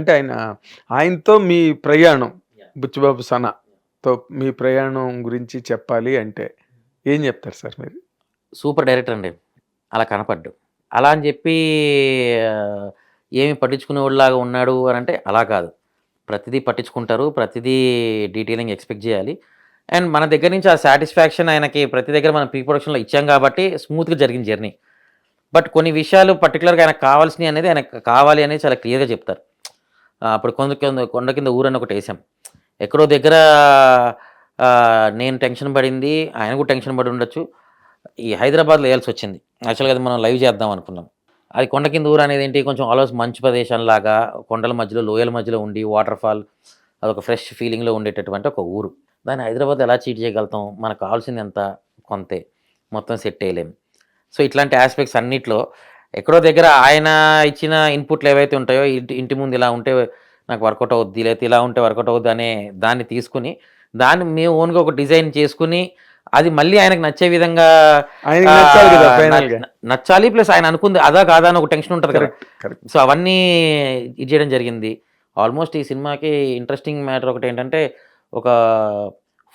అంటే ఆయనతో మీ ప్రయాణం, బుచ్చిబాబు సనాతో మీ ప్రయాణం గురించి చెప్పాలి అంటే ఏం చెప్తారు సార్ మీరు? సూపర్ డైరెక్టర్ అండి. అలా కనపడ్డు. అలా అని చెప్పి ఏమి పట్టించుకునేవాడిలాగా ఉన్నాడు అని అంటే అలా కాదు. ప్రతిదీ పట్టించుకుంటారు. ప్రతిదీ డీటెయిలింగ్ ఎక్స్‌పెక్ట్ చేయాలి. అండ్ మన దగ్గర నుంచి ఆ సాటిస్ఫాక్షన్ ఆయనకి ప్రతి దగ్గర మనం ప్రీ ప్రొడక్షన్‌లో ఇచ్చాం కాబట్టి స్మూత్‌గా జరిగింది జర్నీ. బట్ కొన్ని విషయాలు పర్టిక్యులర్‌గా ఆయనకు కావాల్సినయి అనేది ఆయనకు కావాలి అనేది చాలా క్లియర్‌గా చెప్తారు. అప్పుడు కొండ కింద ఊరని ఒకటేసాం. ఎక్కడో దగ్గర నేను టెన్షన్ పడింది. ఆయన కూడా టెన్షన్ పడి ఉండొచ్చు. ఈ హైదరాబాద్‌లో ఎయాల్సొచ్చింది. యాక్చువల్‌గా అది మనం లైవ్ చేద్దాం అనుకున్నాం. అది కొండ కింద ఊరు అనేది ఏంటి కొంచెం ఆల్‌మోస్ట్ మంచు ప్రదేశంలాగా కొండల మధ్యలో, లోయల మధ్యలో ఉండి వాటర్ ఫాల్ అదొక ఫ్రెష్ ఫీలింగ్‌లో ఉండేటటువంటి ఒక ఊరు. దాన్ని హైదరాబాద్‌లో ఎలా చీట్ చేయగలుగుతాం? మనకు కావాల్సింది ఎంత? కొంతే. మొత్తం సెట్ చేయలేం. సో, ఇట్లాంటి యాస్పెక్ట్స్ అన్నిట్లో ఎక్కడో దగ్గర ఆయన ఇచ్చిన ఇన్‌పుట్లు ఏవైతే ఉంటాయో ఇంటి ముందు ఇలా ఉంటే నాకు వర్కౌట్ అవుద్ది. లేకపోతే ఇలా ఉంటే వర్కౌట్ అవుద్ది అనే దాన్ని తీసుకొని, దాన్ని మేము ఓన్‌గా ఒక డిజైన్ చేసుకొని, అది మళ్ళీ ఆయనకు నచ్చే విధంగా ఆయనకి నచ్చాలి కదా ఫైనల్‌గా. నచ్చాలి. ప్లస్ ఆయన అనుకుంది అదా కాదా అని ఒక టెన్షన్ ఉంటది కదా! కరెక్ట్. కరెక్ట్. సో, అవన్నీ ఇది చేయడం జరిగింది. ఆల్మోస్ట్ ఈ సినిమాకి ఇంట్రెస్టింగ్ మ్యాటర్ ఒకటేంటంటే, ఒక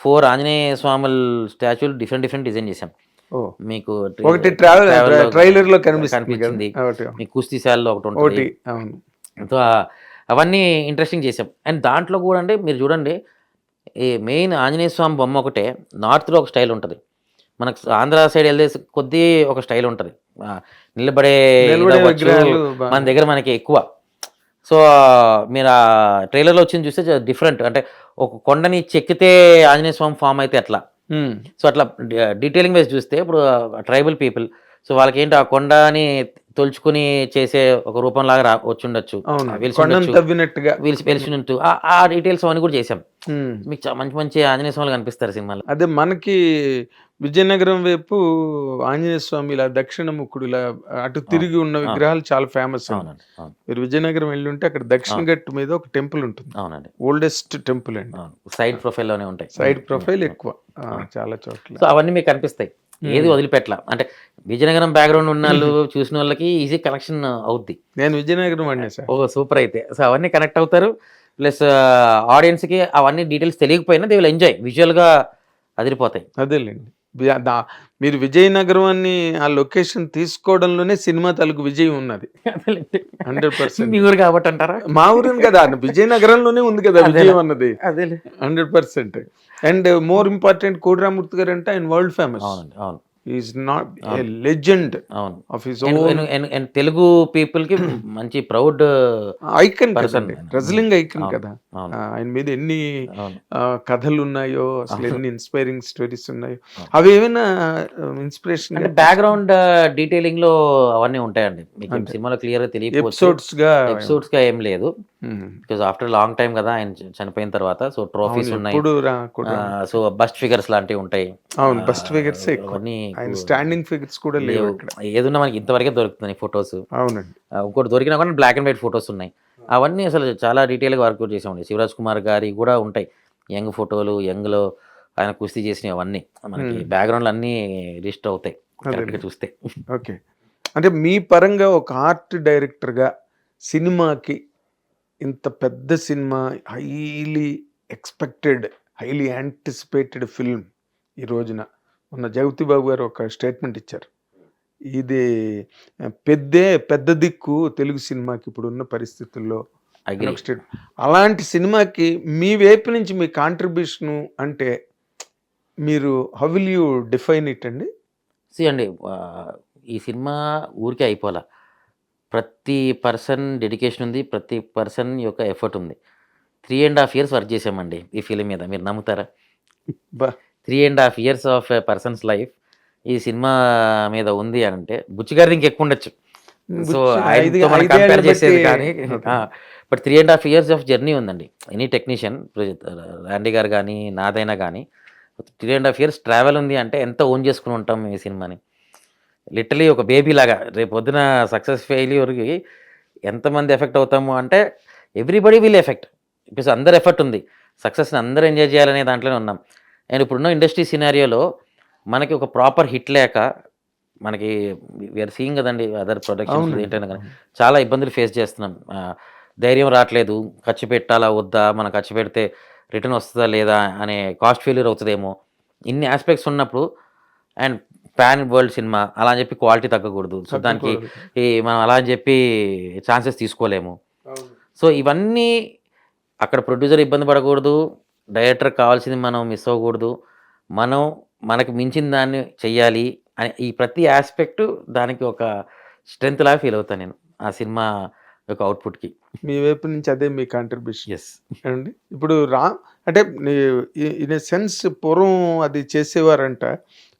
4 ఆంజనేయ స్వాముల స్టాచ్యూలు డిఫరెంట్ డిజైన్ చేశాం. ఓహ్! మీకు ఒకటి ట్రావెల్‌లో ట్రైలర్‌లో కనిపిస్తుంది. కనిపించింది. ఒకటి మీకు కుస్తీ శాలలో ఒకటుంటది. ఒకటి అవును. సో, అవన్నీ ఇంట్రెస్టింగ్ చేశాం. అండ్ దాంట్లో కూడా అండి మీరు చూడండి, ఈ మెయిన్ ఆంజనేయ స్వామి బొమ్మ ఒకటే నార్త్‌లో ఒక స్టైల్ ఉంటది. మనకు ఆంధ్ర సైడ్ ఎళ్ళే కొద్దీ ఒక స్టైల్ ఉంటది. నిలబడే నిలబడే ఇదవ్వచ్చు. విగ్రహాలు మన దగ్గర మనకి ఎక్కువ. సో, మీరు ఆ ట్రైలర్‌లో వచ్చింది చూస్తే డిఫరెంట్. అంటే ఒక కొండని చెక్కితే ఆంజనేయ స్వామి ఫార్మ్ అయితే ఎట్లా? హ్మ్. సో, అట్లా డీటెయిలింగ్ వైస్ చూస్తే ఇప్పుడు ట్రైబల్ పీపుల్ సో, వాళ్ళకేంటి ఆ కొండని తొలుచుకొని చేసే ఒక రూపంలాగా వచ్చుండొచ్చు. అవును. కొండను వెలిసుండొచ్చు. తవ్వినట్టుగా. వెలిసినట్టు ఆ డీటెయిల్స్ అవన్నీ కూడా చేశాం. హ్మ్. మీకు మంచి మంచి ఆంజనేయ స్వాములు కనిపిస్తారు సినిమాలో. అదే మనకి విజయనగరం వైపు ఆంజనేయ స్వామి ఇలా దక్షిణముఖుడు ఇలా అటు తిరిగి ఉన్న అవును. విగ్రహాలు చాలా ఫేమస్ అండి. అవునండి. అవును. మీరు విజయనగరం వెళ్ళుంటే అక్కడ దక్షిణ గట్టు మీద ఒక టెంపుల్ ఉంటుంది. అవునండి. ఓల్డెస్ట్ టెంపుల్ అండి. అవును. సైడ్ ప్రొఫైల్‌లోనే ఉంటాయి. సైడ్ ప్రొఫైల్ ఎక్కువ అవును. చాలా చోట్ల. సో, అవన్నీ మీకు కనిపిస్తాయి. ఏది వదిలిపెట్టలా. అంటే విజయనగరం బ్యాక్‌గ్రౌండ్ ఉన్నోళ్ళు చూసినోళ్ళకి ఈజీ కనెక్షన్ అవుద్ది. నేను విజయనగరం వాడినే సార్. ఓహ్! సూపర్ అయితే. సో, అవన్నీ కనెక్ట్ అవుతారు. ప్లస్ ఆడియన్స్‌కి అవన్నీ డీటెయిల్స్ తెలియకపోయినా దే విల్ ఎంజాయ్. విజువల్‌గా అదిరిపోతాయి. అదేలేండి. మీరు విజయనగరం అని ఆ లొకేషన్ తీసుకోవడంలోనే సినిమా తాలూకు విజయం ఉన్నది. అదేలెండి. 100%. మీ ఊరు కాబట్టి అంటారా? మా ఊరిని కదా విజయనగరంలోనే ఉంది కదా అదేలే. విజయం అన్నది. అదేలే. 100%. అండ్ మోర్ ఇంపార్టెంట్ కోడిరామూర్తి గారు అంటే ఆయన వరల్డ్ ఫేమస్. అవునండి. అవును. ఈజ్ నాట్ ఏ లెజెండ్ అవును. Of his and own and Telugu పీపుల్‌కి మంచి ప్రౌడ్ ఐకన్ పర్సన్ కదండి. ఆయన. రెజ్లింగ్ ఐకన్ అవును. కదా. అవును. ఆయన మీద ఎన్ని అవును. కథలు ఉన్నాయో, అసలు ఎన్ని ఇన్స్పైరింగ్ స్టోరీస్ ఉన్నాయో, అవును. అవి ఏమైనా ఇన్స్పిరేషన్ అంటే బ్యాక్‌గ్రౌండ్ డీటెయిలింగ్‌లో అవన్నీ ఉంటాయండి. మీకు అంతే. సినిమాలో క్లియర్‌గా తెలియకపోవచ్చు. ఎపిసోడ్స్‌గా ఏం లేదు. బికాజ్ ఆఫ్టర్ లాంగ్ టైమ్ కదా ఆయన చనిపోయిన తర్వాత. సో, ట్రోఫీస్ ఉన్నాయి. ఎప్పుడు సో, బస్ట్ ఫిగర్స్ లాంటివి ఉంటాయి. అవును. బస్ట్ ఫిగర్స్ ఎక్కువ. అవన్నీ ఆయన స్టాండింగ్ ఫిగర్స్ కూడా లేవు లేవు. ఇక్కడ. ఏదున్నా మనకి ఇంతవరకే దొరుకుతున్నాయి ఫోటోస్. అవునండి. ఇంకోటి దొరికినా కూడా బ్లాక్ అండ్ వైట్ ఫోటోస్ ఉన్నాయి. అవన్నీ అసలు చాలా డీటెయిల్‌గా వర్కౌట్ చేసామండి. శివరాజ్ కుమార్ గారివి కూడా ఉంటాయి. యంగ్ ఫోటోలు, యంగ్‌లో ఆయన కుస్తీ చేసినవి అవన్నీ. మనకి బ్యాక్‌గ్రౌండ్‌లో అన్నీ రిజిస్టర్ అవుతాయి. కరెక్ట్‌గా చూస్తే. ఓకే. అంటే మీ పరంగా ఒక ఆర్ట్ డైరెక్టర్‌గా సినిమాకి ఇంత పెద్ద cinema highly expected, highly anticipated film ఈ రోజున మొన్న జగపతి బాబు గారు ఒక స్టేట్మెంట్ ఇచ్చారు. ఇది పెద్ద దిక్కు తెలుగు సినిమాకి ఇప్పుడున్న పరిస్థితుల్లో అని ఒక స్టేట్మెంట్. అలాంటి సినిమాకి మీ వైపు నుంచి మీ కాంట్రిబ్యూషను అంటే మీరు how will you define it అండి? అండి ఈ సినిమా ఊరికే అయిపోలా. ప్రతి పర్సన్ డెడికేషన్ ఉంది. ప్రతి పర్సన్ యొక్క ఎఫర్ట్ ఉంది. 3.5 ఇయర్స్ వర్క్ చేశామండి ఈ ఫిల్మ్ మీద. మీరు నమ్ముతారా? 3.5 years of a persons life ఈ సినిమా మీద ఉంది అనంటే బుచ్చి గారిది ఇంకెక్కువ ఉండొచ్చు. సో, ఆయనతో మనం కంపేర్ చేసేది కానీ బట్ 3.5 ఇయర్స్ ఆఫ్ జర్నీ ఉందండి. ఎనీ టెక్నీషియన్ రాండీ గారు కానీ, నాదైనా కానీ 3.5 ఇయర్స్ ట్రావెల్ ఉంది అంటే ఎంత ఓన్ చేసుకుని ఉంటాం ఈ సినిమాని. లిటరలీ ఒక బేబీ లాగా రేపొద్దున సక్సెస్ ఫెయిల్యూర్‌కి ఎంతమంది ఎఫెక్ట్ అవుతాము అంటే ఎవ్రీబడీ విల్ ఎఫెక్ట్. బికాస్ అందరి ఎఫర్ట్ ఉంది. సక్సెస్‌ని అందరూ ఎంజాయ్ చేయాలనే దాంట్లోనే ఉన్నాం. అండ్ ఇప్పుడున్న ఇండస్ట్రీ సినారియోలో మనకి ఒక ప్రాపర్ హిట్ లేక మనకి వి ఆర్ సీయింగ్ కదండీ అదర్ ప్రొడక్షన్స్ ఏంటైనా కానీ చాలా ఇబ్బందులు ఫేస్ చేస్తున్నాం. ధైర్యం రావట్లేదు, ఖర్చు పెట్టాలా వద్దా, మనం ఖర్చు పెడితే రిటర్న్ వస్తుందా లేదా అనే కాస్ట్ ఫెయిల్యూర్ అవుతుందేమో, ఇన్ని ఆస్పెక్ట్స్ ఉన్నప్పుడు అండ్ పాన్ వరల్డ్ సినిమా అలా అని చెప్పి క్వాలిటీ తగ్గకూడదు. సో దానికి మనం అలా అని చెప్పి ఛాన్సెస్ తీసుకోలేము. సో ఇవన్నీ అక్కడ ప్రొడ్యూసర్ ఇబ్బంది పడకూడదు, డైరెక్టర్ కావాల్సింది మనం మిస్ అవ్వకూడదు, మనకు మించిన దాన్ని చెయ్యాలి అని ఈ ప్రతి ఆస్పెక్ట్ దానికి ఒక స్ట్రెంత్ లాగా ఫీల్ అవుతాను నేను ఆ సినిమా యొక్క అవుట్పుట్కి. మీ వైపు నుంచి అదే మీ కాంట్రిబ్యూషన్ ఎస్ అండి. ఇప్పుడు అంటే ఇన్ ఏ సెన్స్ పూర్వం అది చేసేవారంట,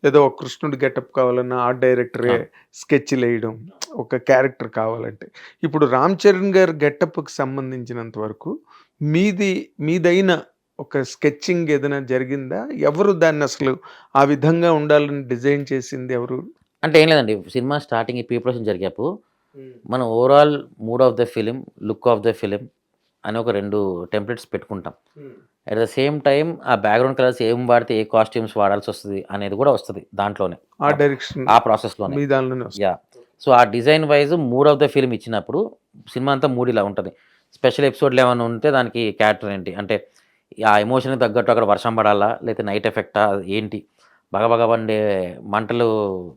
ఏదో ఒక కృష్ణుడి గెటప్ కావాలన్నా ఆ డైరెక్టరే స్కెచ్లు వేయడం, ఒక క్యారెక్టర్ కావాలంటే. ఇప్పుడు రామ్ చరణ్ గారి గెటప్కి సంబంధించినంత వరకు మీదైన ఒక స్కెచ్చింగ్ ఏదైనా జరిగిందా? ఎవరు దాన్ని అసలు ఆ విధంగా ఉండాలని డిజైన్ చేసింది ఎవరు? అంటే ఏం లేదండి, సినిమా స్టార్టింగ్ ఈ ప్రీ ప్రొడక్షన్ జరిగేప్పుడు మనం overall mood of the film, look of the film అని ఒక 2 టెంప్లెట్స్ పెట్టుకుంటాం. అట్ ద సేమ్ టైం ఆ బ్యాక్గ్రౌండ్ కలర్స్ ఏం వాడితే ఏ కాస్ట్యూమ్స్ వాడాల్సి వస్తుంది అనేది కూడా వస్తుంది దాంట్లోనే, ఆ డైరెక్షన్ ఆ ప్రాసెస్లోనే. మీ దానిలోనే యా. సో ఆ design wise mood of the film ఇచ్చినప్పుడు సినిమా అంతా మూడ్ ఇలా ఉంటుంది. స్పెషల్ ఎపిసోడ్లు ఏమైనా ఉంటే దానికి క్యారెక్టర్ ఏంటి అంటే ఆ ఎమోషన్కి తగ్గట్టు అక్కడ వర్షం పడాలా, లేకపోతే నైట్ ఎఫెక్టా, ఏంటి బగబగ వండే మంటలు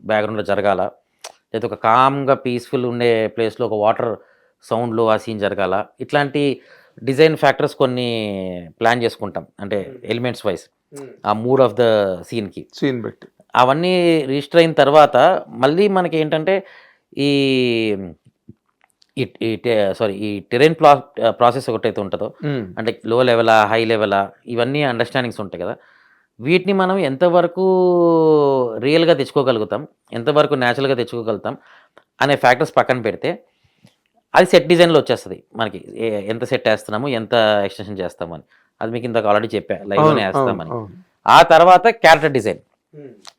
బ్యాక్గ్రౌండ్లో జరగాల, లేదా ఒక కామ్గా పీస్ఫుల్ ఉండే ప్లేస్లో ఒక వాటర్ సౌండ్లో ఆ సీన్ జరగాల, ఇట్లాంటి డిజైన్ ఫ్యాక్టర్స్ కొన్ని ప్లాన్ చేసుకుంటాం. అంటే ఎలిమెంట్స్ వైజ్ ఆ మూడ్ ఆఫ్ ద సీన్కి సీన్ పెట్టి అవన్నీ రిజిస్టర్ అయిన తర్వాత మళ్ళీ మనకి ఏంటంటే ఈ ఈ టెరెన్ ప్రాసెస్ ఒకటైతే ఉంటుందో, అంటే లో లెవెలా హై లెవెలా ఇవన్నీ అండర్స్టాండింగ్స్ ఉంటాయి కదా, వీటిని మనం ఎంతవరకు రియల్గా తెచ్చుకోగలుగుతాం, ఎంతవరకు న్యాచురల్గా తెచ్చుకోగలుగుతాం అనే ఫ్యాక్టర్స్ పక్కన పెడితే అది సెట్ డిజైన్లో వచ్చేస్తుంది మనకి. ఎంత సెట్ వేస్తున్నాము, ఎంత ఎక్స్టెన్షన్ చేస్తాము అని, అది మీకు ఇంతకు ఆల్రెడీ చెప్పా, లైవ్లోనే వేస్తామని. ఆ తర్వాత క్యారెక్టర్ డిజైన్.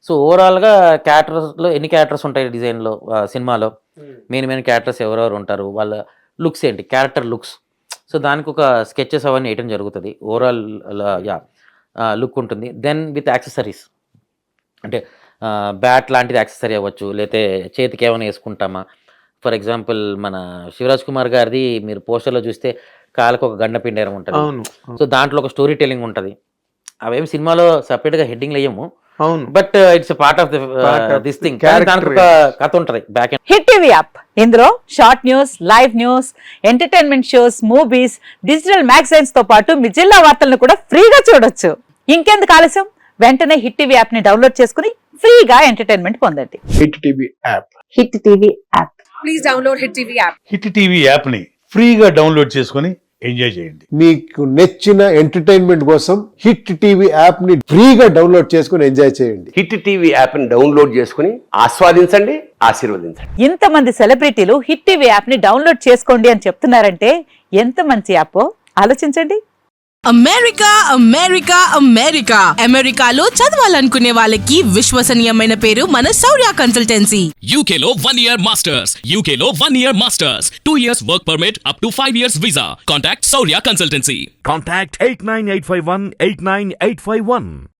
సో ఓవరాల్గా క్యారెక్టర్స్లో ఎన్ని క్యారెక్టర్స్ ఉంటాయి డిజైన్లో, సినిమాలో మెయిన్ క్యారెక్టర్స్ ఎవరెవరు ఉంటారు, వాళ్ళ లుక్స్ ఏంటి, క్యారెక్టర్ లుక్స్. సో దానికి ఒక స్కెచెస్ అవన్నీ వేయటం జరుగుతుంది. ఓవరాల్ లుక్ ఉంటుంది. దెన్ విత్ యాక్సెసరీస్, అంటే బ్యాట్ లాంటిది యాక్సెసరీ అవ్వచ్చు, లేకపోతే చేతికి ఏమైనా వేసుకుంటామా. ఫర్ ఎగ్జాంపుల్ మన శివరాజ్ కుమార్ గారిది మీరు పోస్టర్లో చూస్తే కాళ్ళకు ఒక గండ పిండేరం ఉంటుంది. సో దాంట్లో ఒక స్టోరీ టెల్లింగ్ ఉంటుంది. అవేమి సినిమాలో సపరేట్గా హెడ్డింగ్ వేయము, but it's part of this thing. దానికి ఒక కథ ఉంటుంది back end. Hit TV app, ఇందులో short news, live news, entertainment shows, movies, digital magazines తో పాటు మీ జిల్లా వార్తలను కూడా ఫ్రీగా చూడొచ్చు. ఇంకెందుకు ఆలస్యం, వెంటనే హిట్ టీవీ యాప్ ని డౌన్లోడ్ చేసుకుని ఫ్రీగా ఎంటర్టైన్మెంట్ పొందండి. Hit TV app. Hit TV app. Please download hit TV app. Hit TV app ని ఫ్రీగా డౌన్లోడ్ చేసుకొని ఎంజాయ్ చేయండి. మీకు నచ్చిన ఎంటర్టైన్మెంట్ కోసం హిట్ టీవీ యాప్ ని ఫ్రీగా డౌన్లోడ్ చేసుకొని ఎంజాయ్ చేయండి. హిట్ టీవీ యాప్ ని డౌన్లోడ్ చేసుకుని ఆస్వాదించండి, ఆశీర్వదించండి. ఇంతమంది సెలబ్రిటీలు హిట్ టీవీ యాప్ ని డౌన్లోడ్ చేసుకోండి అని చెప్తున్నారంటే ఎంత మంచి యాప్ ఆలోచించండి. అమెరికా అమెరికా అమెరికా అమెరికాలో చదవాలనుకునే వాళ్ళకి విశ్వసనీయమైన పేరు మన శౌర్య కన్సల్టెన్సీ. UK లో 1 year masters. UK లో 1 year masters. 2 years work permit up to 5 years visa. Contact Saurya Consultancy. Contact 89851 89851.